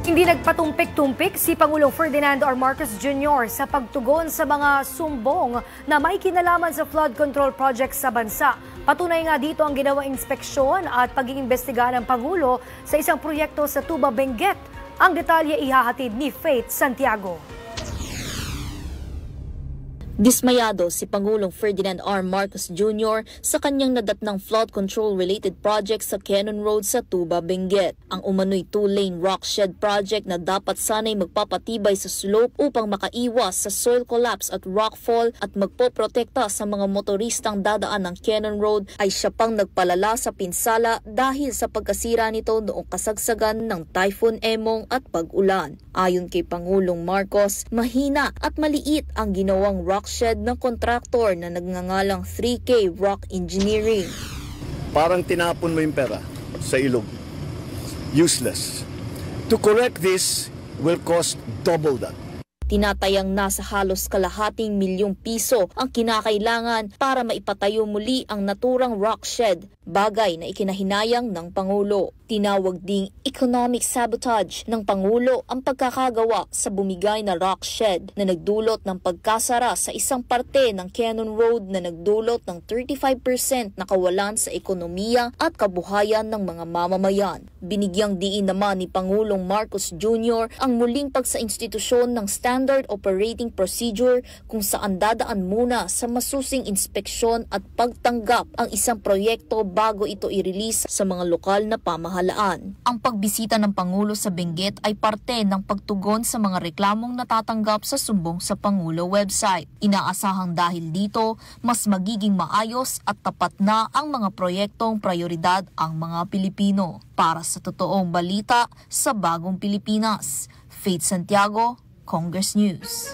Hindi nagpatumpik-tumpik si Pangulong Ferdinand R. Marcos Jr. sa pagtugon sa mga sumbong na may kinalaman sa flood control project sa bansa. Patunay nga dito ang ginawang inspeksyon at pag-iimbestiga ng Pangulo sa isang proyekto sa Tuba, Benguet. Ang detalye ihahatid ni Faith Santiago. Dismayado si Pangulong Ferdinand R. Marcos Jr. sa kanyang nadatnang flood control-related project sa Cannon Road sa Tuba, Benguet. Ang umano'y 2-lane rock shed project na dapat sana'y magpapatibay sa slope upang makaiwas sa soil collapse at rockfall at magpoprotekta sa mga motoristang dadaan ng Cannon Road ay siya pang nagpalala sa pinsala dahil sa pagkasira nito noong kasagsagan ng Typhoon Emong at pag-ulan. Ayon kay Pangulong Marcos, mahina at maliit ang ginawang rock shed ng kontraktor na nagngangalang 3K Rock Engineering. Parang tinapon mo yung pera sa ilog. Useless. To correct this will cost double that. Tinatayang nasa halos kalahating milyong piso ang kinakailangan para maipatayo muli ang naturang rock shed, bagay na ikinahinayang ng Pangulo. Tinawag ding economic sabotage ng Pangulo ang pagkakagawa sa bumigay na rock shed na nagdulot ng pagkasara sa isang parte ng Cannon Road na nagdulot ng 35% na kawalan sa ekonomiya at kabuhayan ng mga mamamayan. Binigyang diin naman ni Pangulong Marcos Jr. ang muling pagsainstitusyon ng Standard Operating Procedure kung saan dadaan muna sa masusing inspeksyon at pagtanggap ang isang proyekto bago ito i-release sa mga lokal na pamahalaan. Ang pagbisita ng Pangulo sa Benguet ay parte ng pagtugon sa mga reklamong natatanggap sa sumbong sa Pangulo website. Inaasahang dahil dito, mas magiging maayos at tapat na ang mga proyektong prioridad ang mga Pilipino. Para sa totoong balita sa Bagong Pilipinas, Faith Santiago, Congress News.